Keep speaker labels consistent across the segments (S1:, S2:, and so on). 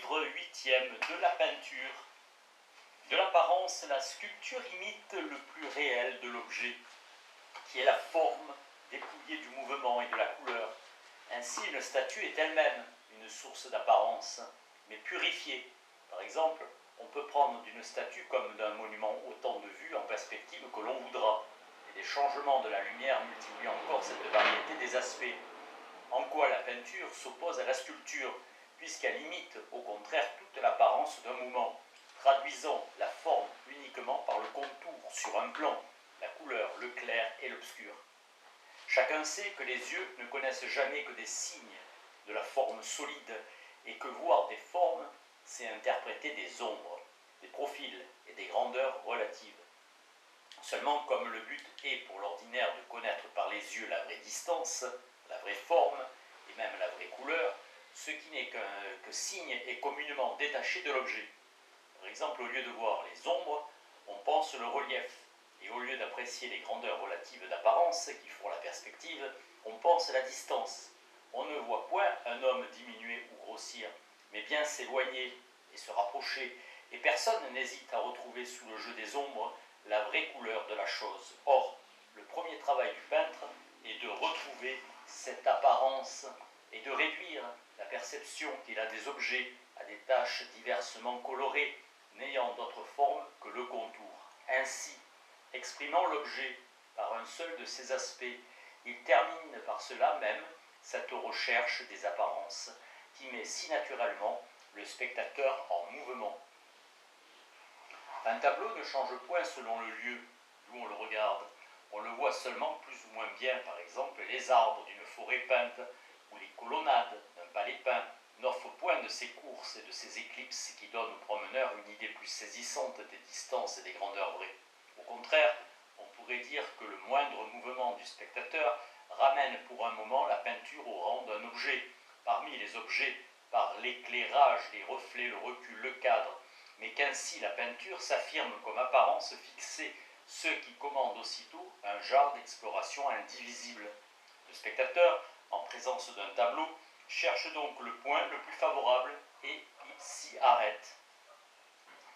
S1: Livre 8e de la peinture. De l'apparence, la sculpture imite le plus réel de l'objet, qui est la forme dépouillée du mouvement et de la couleur. Ainsi, une statue est elle-même une source d'apparence, mais purifiée. Par exemple, on peut prendre d'une statue comme d'un monument autant de vues en perspective que l'on voudra, et des changements de la lumière multiplient encore cette variété des aspects. En quoi la peinture s'oppose à la sculpture, puisqu'elle imite au contraire toute l'apparence d'un mouvement, traduisant la forme uniquement par le contour sur un plan, la couleur, le clair et l'obscur. Chacun sait que les yeux ne connaissent jamais que des signes de la forme solide, et que voir des formes, c'est interpréter des ombres, des profils et des grandeurs relatives. Seulement, comme le but est pour l'ordinaire de connaître par les yeux la vraie distance, la vraie forme et même la vraie couleur, ce qui n'est que signe est communément détaché de l'objet. Par exemple, au lieu de voir les ombres, on pense le relief, et au lieu d'apprécier les grandeurs relatives d'apparence qui font la perspective, on pense la distance. On ne voit point un homme diminuer ou grossir, mais bien s'éloigner et se rapprocher, et personne n'hésite à retrouver sous le jeu des ombres la vraie couleur de la chose. Or, le premier travail du peintre est de retrouver cette apparence et de réduire la perception qu'il a des objets à des taches diversement colorées, n'ayant d'autre forme que le contour. Ainsi, exprimant l'objet par un seul de ses aspects, il termine par cela même cette recherche des apparences qui met si naturellement le spectateur en mouvement. Un tableau ne change point selon le lieu d'où on le regarde. On le voit seulement plus ou moins bien, par exemple, les arbres d'une forêt peinte ou les colonnades d'un palais peint n'offrent point de ces courses et de ces éclipses qui donnent au promeneur une idée plus saisissante des distances et des grandeurs vraies. Au contraire, on pourrait dire que le moindre mouvement du spectateur ramène pour un moment la peinture au rang d'un objet. Parmi les objets, par l'éclairage, les reflets, le recul, le cadre, mais qu'ainsi la peinture s'affirme comme apparence fixée, ce qui commande aussitôt un genre d'exploration indivisible. Le spectateur, en présence d'un tableau, cherche donc le point le plus favorable et il s'y arrête.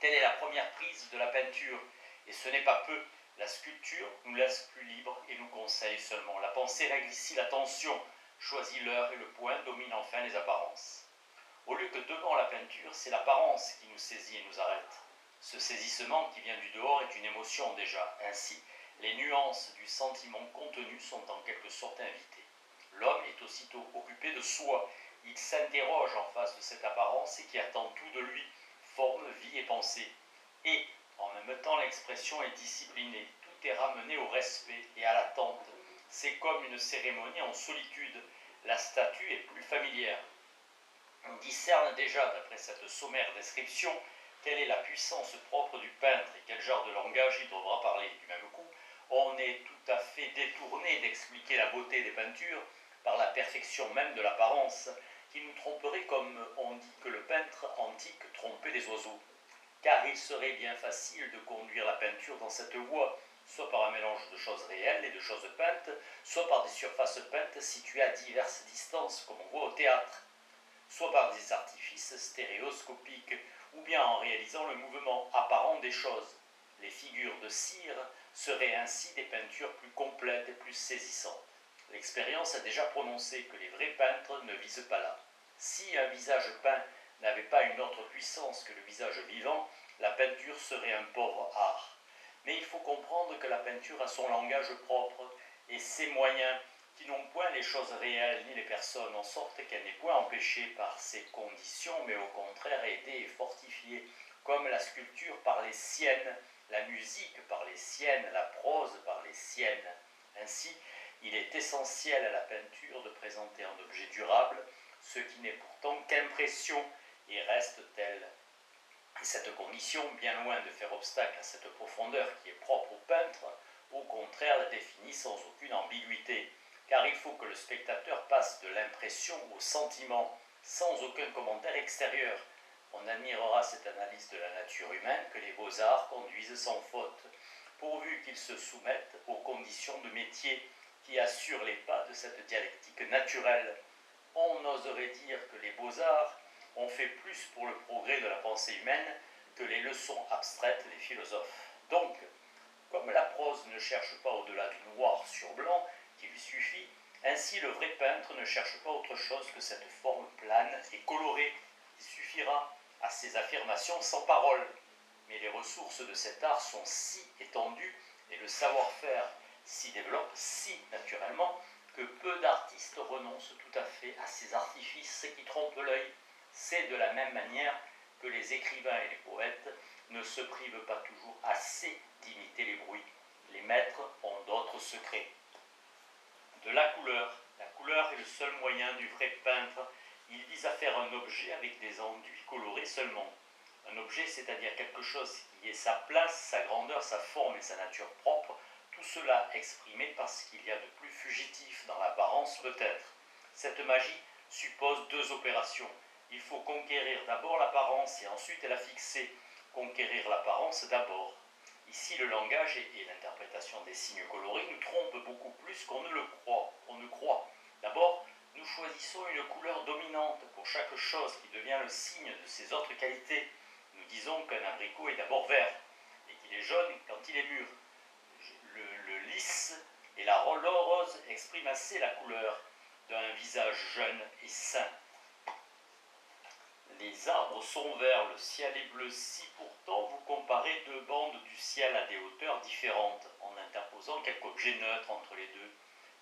S1: Telle est la première prise de la peinture, et ce n'est pas peu. La sculpture nous laisse plus libres et nous conseille seulement. La pensée règle ici l'attention, choisit l'heure et le point, domine enfin les apparences. Au lieu que devant la peinture, c'est l'apparence qui nous saisit et nous arrête. Ce saisissement qui vient du dehors est une émotion déjà. Ainsi, les nuances du sentiment contenu sont en quelque sorte invitées. L'homme est aussitôt occupé de soi. Il s'interroge en face de cette apparence et qui attend tout de lui, forme, vie et pensée. Et, en même temps, l'expression est disciplinée. Tout est ramené au respect et à l'attente. C'est comme une cérémonie en solitude. La statue est plus familière. On discerne déjà, d'après cette sommaire description, quelle est la puissance propre du peintre et quel genre de langage il devra parler. Du même coup, on est tout à fait détourné d'expliquer la beauté des peintures par la perfection même de l'apparence, qui nous tromperait comme on dit que le peintre antique trompait les oiseaux. Car il serait bien facile de conduire la peinture dans cette voie, soit par un mélange de choses réelles et de choses peintes, soit par des surfaces peintes situées à diverses distances, comme on voit au théâtre, soit par des artifices stéréoscopiques, ou bien en réalisant le mouvement apparent des choses. Les figures de cire seraient ainsi des peintures plus complètes et plus saisissantes. L'expérience a déjà prononcé que les vrais peintres ne visent pas là. Si un visage peint n'avait pas une autre puissance que le visage vivant, la peinture serait un pauvre art. Mais il faut comprendre que la peinture a son langage propre et ses moyens qui n'ont point les choses réelles ni les personnes, en sorte qu'elle n'est point empêchée par ces conditions, mais au contraire aidée et fortifiée, comme la sculpture par les siennes, la musique par les siennes, la prose par les siennes. Ainsi, il est essentiel à la peinture de présenter un objet durable, ce qui n'est pourtant qu'impression et reste tel. Et cette condition, bien loin de faire obstacle à cette profondeur qui est propre au peintre, au contraire la définit sans aucune ambiguïté, car il faut que le spectateur passe de l'impression au sentiment, sans aucun commentaire extérieur. On admirera cette analyse de la nature humaine que les beaux-arts conduisent sans faute, pourvu qu'ils se soumettent aux conditions de métier qui assurent les pas de cette dialectique naturelle. On oserait dire que les beaux-arts ont fait plus pour le progrès de la pensée humaine que les leçons abstraites des philosophes. Donc, comme la prose ne cherche pas au-delà du noir sur blanc qui lui suffit, ainsi le vrai peintre ne cherche pas autre chose que cette forme plane et colorée qui suffira à ses affirmations sans parole. Mais les ressources de cet art sont si étendues et le savoir-faire s'y développe si naturellement que peu d'artistes renoncent tout à fait à ces artifices qui trompent l'œil. C'est de la même manière que les écrivains et les poètes ne se privent pas toujours assez d'imiter les bruits. Les maîtres ont d'autres secrets. De la couleur. La couleur est le seul moyen du vrai peintre. Il vise à faire un objet avec des enduits colorés seulement. Un objet, c'est-à-dire quelque chose qui ait sa place, sa grandeur, sa forme et sa nature propre, tout cela exprimé par ce qu'il y a de plus fugitif dans l'apparence peut-être. Cette magie suppose deux opérations. Il faut conquérir d'abord l'apparence et ensuite la fixer. Conquérir l'apparence d'abord. Ici, le langage et l'interprétation des signes colorés nous trompent beaucoup plus qu'on ne croit. D'abord, nous choisissons une couleur dominante pour chaque chose qui devient le signe de ses autres qualités. Nous disons qu'un abricot est d'abord vert et qu'il est jaune quand il est mûr. Le lys et la rose expriment assez la couleur d'un visage jeune et sain. Les arbres sont verts, le ciel est bleu. Si pourtant vous comparez deux bandes du ciel à des hauteurs différentes, en interposant quelque objet neutre entre les deux,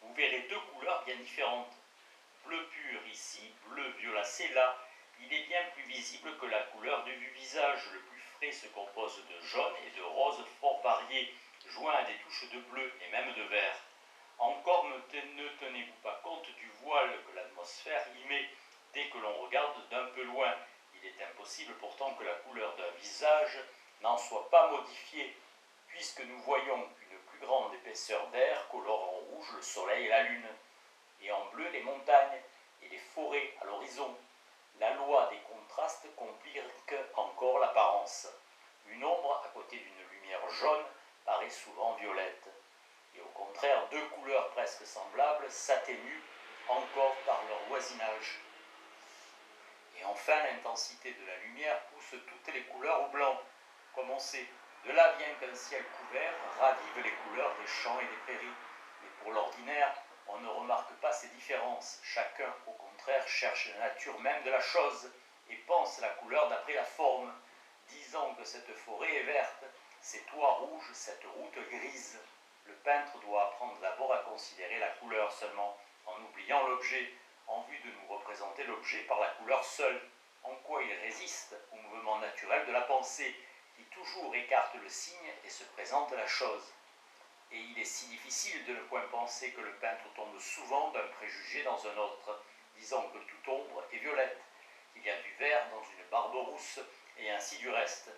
S1: vous verrez deux couleurs bien différentes. Bleu pur ici, bleu violacé là. Il est bien plus visible que la couleur du visage. Le plus frais se compose de jaune et de rose fort variés, joints à des touches de bleu et même de vert. Encore ne tenez-vous pas compte du voile que l'atmosphère y met dès que l'on regarde d'un peu loin. Il est impossible pourtant que la couleur d'un visage n'en soit pas modifiée, puisque nous voyons une plus grande épaisseur d'air colore en rouge le soleil et la lune, et en bleu les montagnes et les forêts à l'horizon. La loi des contrastes complique encore l'apparence. Une ombre à côté d'une lumière jaune paraît souvent violette. Et au contraire, deux couleurs presque semblables s'atténuent encore par leur voisinage. Et enfin, l'intensité de la lumière pousse toutes les couleurs au blanc, comme on sait. De là vient qu'un ciel couvert ravive les couleurs des champs et des prairies. Mais pour l'ordinaire, on ne remarque pas ces différences. Chacun, au contraire, cherche la nature même de la chose et pense la couleur d'après la forme, disant que cette forêt est verte, ces toits rouges, cette route grise. Le peintre doit apprendre d'abord à considérer la couleur seulement, en oubliant l'objet, en vue de nous représenter l'objet par la couleur seule, en quoi il résiste au mouvement naturel de la pensée, qui toujours écarte le signe et se présente la chose. Et il est si difficile de ne point penser que le peintre tombe souvent d'un préjugé dans un autre, disant que toute ombre est violette, qu'il y a du vert dans une barbe rousse, et ainsi du reste.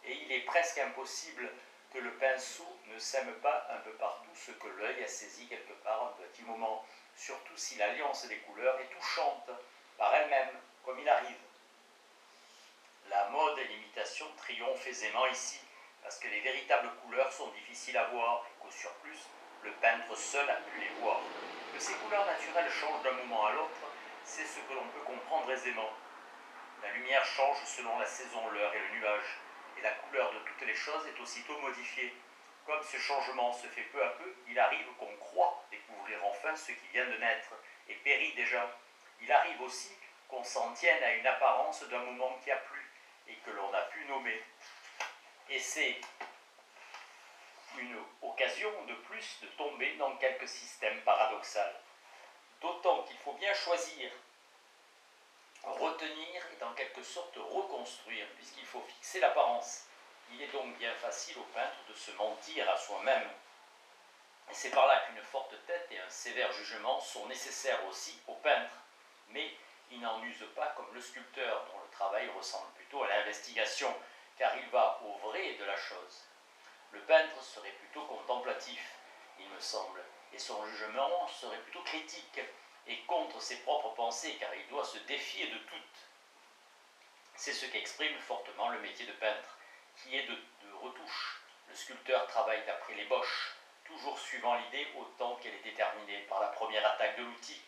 S1: Et il est presque impossible que le pinceau ne sème pas un peu partout ce que l'œil a saisi quelque part un petit moment, surtout si l'alliance des couleurs est touchante, par elle-même, comme il arrive. La mode et l'imitation triomphent aisément ici, parce que les véritables couleurs sont difficiles à voir, et qu'au surplus, le peintre seul a pu les voir. Que ces couleurs naturelles changent d'un moment à l'autre, c'est ce que l'on peut comprendre aisément. La lumière change selon la saison, l'heure et le nuage, et la couleur de toutes les choses est aussitôt modifiée. Comme ce changement se fait peu à peu, il arrive qu'on croit découvrir enfin ce qui vient de naître, et périt déjà. Il arrive aussi qu'on s'en tienne à une apparence d'un moment qui a plu, et que l'on a pu nommer. Et c'est une occasion de plus de tomber dans quelque système paradoxal. D'autant qu'il faut bien choisir, retenir et en quelque sorte reconstruire, puisqu'il faut fixer l'apparence. Il est donc bien facile au peintre de se mentir à soi-même. Et c'est par là qu'une forte tête et un sévère jugement sont nécessaires aussi au peintre. Mais il n'en use pas comme le sculpteur, dont le travail ressemble plutôt à l'investigation, car il va au vrai de la chose. Le peintre serait plutôt contemplatif, il me semble, et son jugement serait plutôt critique, et contre ses propres pensées, car il doit se défier de toutes. C'est ce qu'exprime fortement le métier de peintre, qui est de retouche. Le sculpteur travaille d'après l'ébauche, toujours suivant l'idée autant qu'elle est déterminée par la première attaque de l'outil.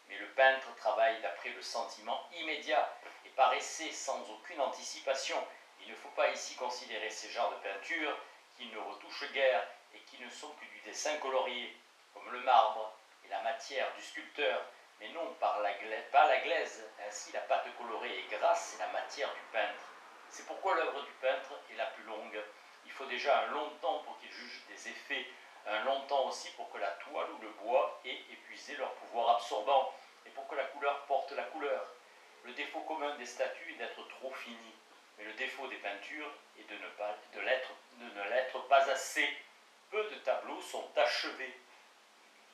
S1: Mais le peintre travaille d'après le sentiment immédiat et par essai sans aucune anticipation. Il ne faut pas ici considérer ces genres de peinture qui ne retouchent guère et qui ne sont que du dessin colorié, comme le marbre et la matière du sculpteur, mais non par la glaise. Ainsi, la pâte colorée est grasse et la matière du peintre. C'est pourquoi l'œuvre du peintre est la plus longue. Il faut déjà un long temps pour qu'il juge des effets, un long temps aussi pour que la toile ou le bois ait épuisé leur pouvoir absorbant et pour que la couleur porte la couleur. Le défaut commun des statues est d'être trop finies, mais le défaut des peintures est de ne l'être pas assez. Peu de tableaux sont achevés.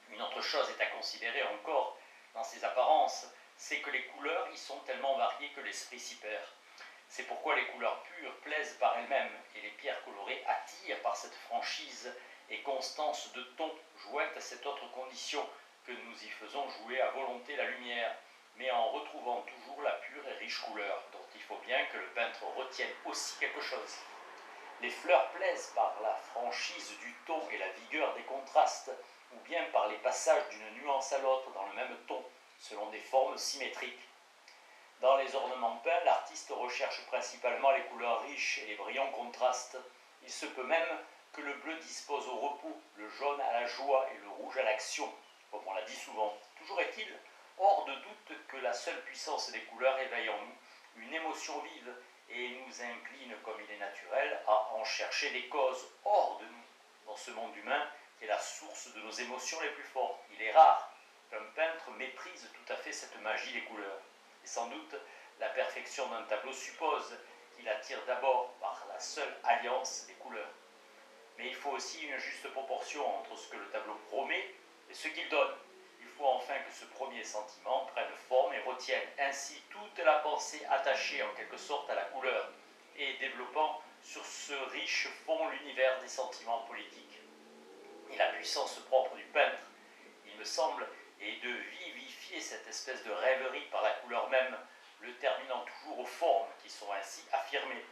S1: Une autre chose est à considérer encore dans ces apparences, c'est que les couleurs y sont tellement variées que l'esprit s'y perd. C'est pourquoi les couleurs pures plaisent par elles-mêmes et les pierres colorées attirent par cette franchise et constance de ton jointe à cette autre condition que nous y faisons jouer à volonté la lumière, mais en retrouvant toujours la pure et riche couleur, dont il faut bien que le peintre retienne aussi quelque chose. Les fleurs plaisent par la franchise du ton et la vigueur des contrastes, ou bien par les passages d'une nuance à l'autre dans le même ton, selon des formes symétriques. Dans les ornements peints, l'artiste recherche principalement les couleurs riches et les brillants contrastes. Il se peut même que le bleu dispose au repos, le jaune à la joie et le rouge à l'action, comme on l'a dit souvent. Toujours est-il, hors de doute, que la seule puissance des couleurs éveille en nous une émotion vive et nous incline, comme il est naturel, à en chercher des causes hors de nous, dans ce monde humain qui est la source de nos émotions les plus fortes. Il est rare qu'un peintre méprise tout à fait cette magie des couleurs. Et sans doute, la perfection d'un tableau suppose qu'il attire d'abord par la seule alliance des couleurs. Mais il faut aussi une juste proportion entre ce que le tableau promet et ce qu'il donne. Il faut enfin que ce premier sentiment prenne forme et retienne ainsi toute la pensée attachée en quelque sorte à la couleur et développant sur ce riche fond l'univers des sentiments politiques. Et la puissance propre du peintre, il me semble, est de vivifier cette espèce de rêverie par la couleur même, le terminant toujours aux formes qui sont ainsi affirmées.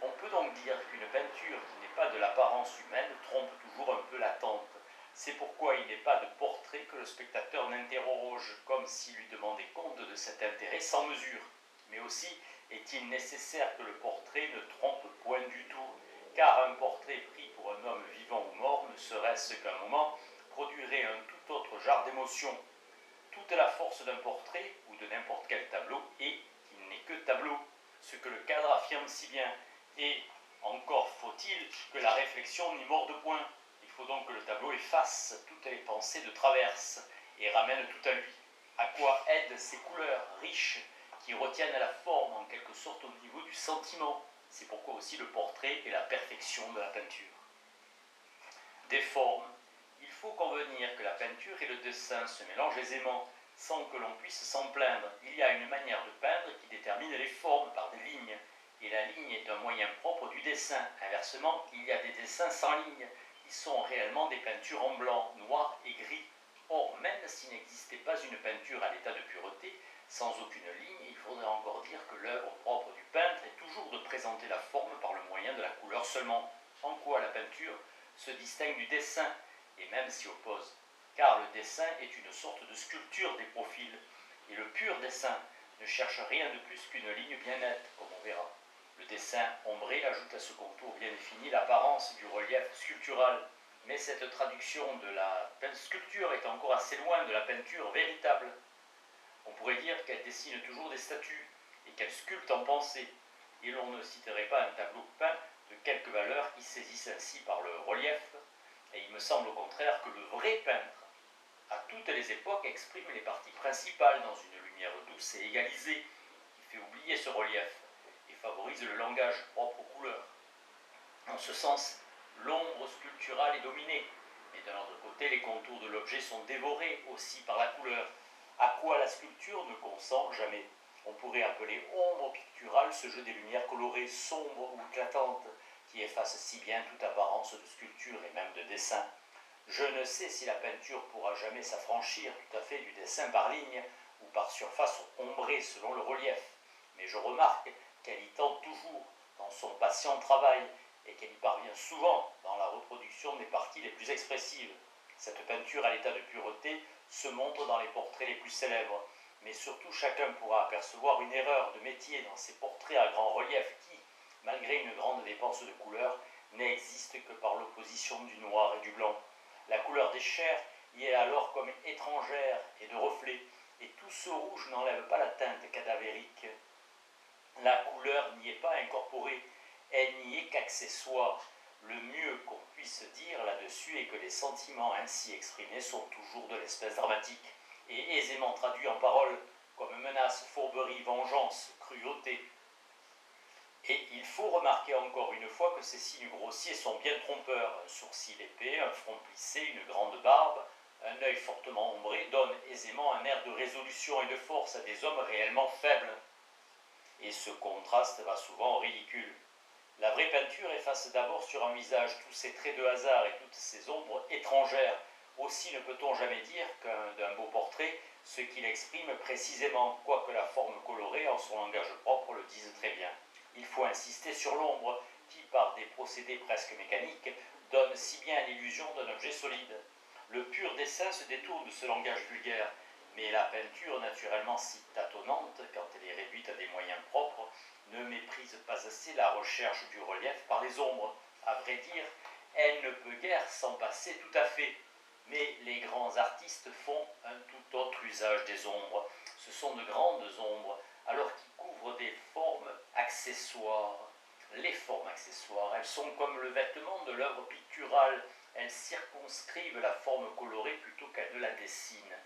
S1: On peut donc dire qu'une peinture qui n'est pas de l'apparence humaine trompe toujours un peu l'attente. C'est pourquoi il n'est pas de portrait que le spectateur n'interroge, comme s'il lui demandait compte de cet intérêt sans mesure. Mais aussi est-il nécessaire que le portrait ne trompe point du tout, car un portrait pris pour un homme vivant ou mort, ne serait-ce qu'un moment, produirait un tout autre genre d'émotion. Toute la force d'un portrait, ou de n'importe quel tableau, est qu'il n'est que tableau, ce que le cadre affirme si bien. Et encore faut-il que la réflexion n'y morde point. Il faut donc que le tableau efface toutes les pensées de traverse et ramène tout à lui. À quoi aident ces couleurs riches qui retiennent la forme en quelque sorte au niveau du sentiment. C'est pourquoi aussi le portrait est la perfection de la peinture. Des formes. Il faut convenir que la peinture et le dessin se mélangent aisément, sans que l'on puisse s'en plaindre. Il y a une manière de peindre qui détermine les formes par des lignes, et la ligne est un moyen propre du dessin. Inversement, il y a des dessins sans ligne, qui sont réellement des peintures en blanc, noir et gris. Or, même s'il n'existait pas une peinture à l'état de pureté, sans aucune ligne, il faudrait encore dire que l'œuvre propre du peintre est toujours de présenter la forme par le moyen de la couleur seulement. En quoi la peinture se distingue du dessin, et même s'y oppose, car le dessin est une sorte de sculpture des profils, et le pur dessin ne cherche rien de plus qu'une ligne bien nette, comme on verra. Le dessin ombré ajoute à ce contour bien défini l'apparence du relief sculptural, mais cette traduction de la sculpture est encore assez loin de la peinture véritable. On pourrait dire qu'elle dessine toujours des statues, et qu'elle sculpte en pensée, et l'on ne citerait pas un tableau peint de quelque valeur qui saisisse ainsi par le relief, et il me semble au contraire que le vrai peintre, à toutes les époques, exprime les parties principales dans une lumière douce et égalisée, qui fait oublier ce relief et favorise le langage propre aux couleurs. En ce sens, l'ombre sculpturale est dominée, mais d'un autre côté, les contours de l'objet sont dévorés aussi par la couleur, à quoi la sculpture ne consent jamais. On pourrait appeler ombre picturale ce jeu des lumières colorées, sombres ou éclatantes, qui efface si bien toute apparence de sculpture et même de dessin. Je ne sais si la peinture pourra jamais s'affranchir tout à fait du dessin par ligne ou par surface ombrée selon le relief, mais je remarque qu'elle y tente toujours dans son patient travail et qu'elle y parvient souvent dans la reproduction des parties les plus expressives. Cette peinture à l'état de pureté se montre dans les portraits les plus célèbres, mais surtout chacun pourra apercevoir une erreur de métier dans ces portraits à grand relief qui, malgré une grande dépense de couleurs, n'existe que par l'opposition du noir et du blanc. La couleur des chairs y est alors comme étrangère et de reflet, et tout ce rouge n'enlève pas la teinte cadavérique. La couleur n'y est pas incorporée, elle n'y est qu'accessoire. Le mieux qu'on puisse dire là-dessus est que les sentiments ainsi exprimés sont toujours de l'espèce dramatique, et aisément traduits en paroles, comme menace, fourberie, vengeance, cruauté. Et il faut remarquer encore une fois que ces signes grossiers sont bien trompeurs. Un sourcil épais, un front plissé, une grande barbe, un œil fortement ombré donnent aisément un air de résolution et de force à des hommes réellement faibles. Et ce contraste va souvent au ridicule. La vraie peinture efface d'abord sur un visage tous ces traits de hasard et toutes ces ombres étrangères. Aussi ne peut-on jamais dire d'un beau portrait ce qu'il exprime précisément, quoique la forme colorée en son langage propre le dise très bien. Il faut insister sur l'ombre qui, par des procédés presque mécaniques, donne si bien l'illusion d'un objet solide. Le pur dessin se détourne de ce langage vulgaire, mais la peinture, naturellement si tâtonnante quand elle est réduite à des moyens propres, ne méprise pas assez la recherche du relief par les ombres. À vrai dire, elle ne peut guère s'en passer tout à fait. Mais les grands artistes font un tout autre usage des ombres. Ce sont de grandes ombres, alors qu'ils couvrent des formes accessoires. Les formes accessoires, elles sont comme le vêtement de l'œuvre picturale. Elles circonscrivent la forme colorée plutôt qu'elles ne la dessinent.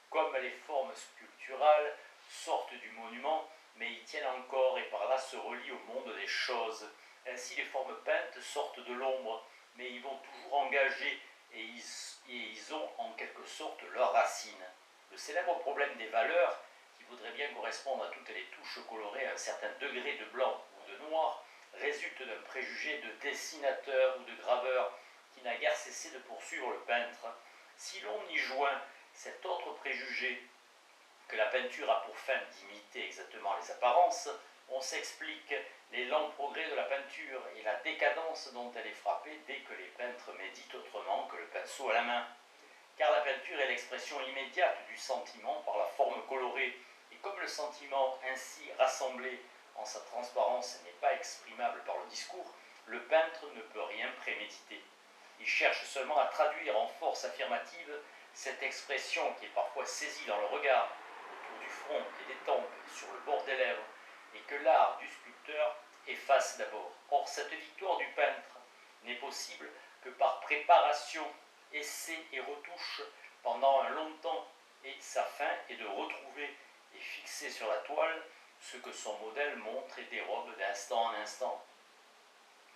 S1: Comme les formes sculpturales sortent du monument, mais y tiennent encore et par là se relient au monde des choses. Ainsi les formes peintes sortent de l'ombre, mais y vont toujours engager et ils ont en quelque sorte leurs racines. Le célèbre problème des valeurs, qui voudrait bien correspondre à toutes les touches colorées à un certain degré de blanc ou de noir, résulte d'un préjugé de dessinateur ou de graveur qui n'a guère cessé de poursuivre le peintre. Si l'on y joint cet autre préjugé que la peinture a pour fin d'imiter exactement les apparences, on s'explique les lents progrès de la peinture et la décadence dont elle est frappée dès que les peintres méditent autrement que le pinceau à la main. Car la peinture est l'expression immédiate du sentiment par la forme colorée, et comme le sentiment ainsi rassemblé en sa transparence n'est pas exprimable par le discours, le peintre ne peut rien préméditer. Il cherche seulement à traduire en force affirmative cette expression qui est parfois saisie dans le regard, autour du front et des tempes et sur le bord des lèvres, et que l'art du sculpteur efface d'abord. Or, cette victoire du peintre n'est possible que par préparation, essai et retouche pendant un long temps, et sa fin est de retrouver et fixer sur la toile ce que son modèle montre et dérobe d'instant en instant.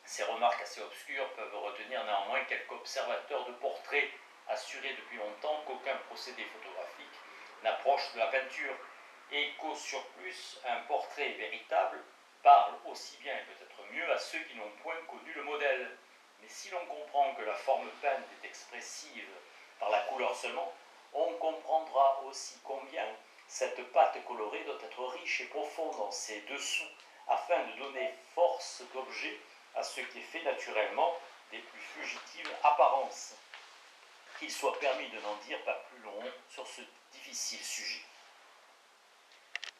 S1: Ces remarques assez obscures peuvent retenir néanmoins quelques observateurs de portraits assurés depuis longtemps qu'aucun procédé photographique n'approche de la peinture, et qu'au surplus, un portrait véritable parle aussi bien et peut-être mieux à ceux qui n'ont point connu le modèle. Mais si l'on comprend que la forme peinte est expressive par la couleur seulement, on comprendra aussi combien cette pâte colorée doit être riche et profonde dans ses dessous, afin de donner force d'objet à ce qui est fait naturellement des plus fugitives apparences. Qu'il soit permis de n'en dire pas plus long sur ce difficile sujet.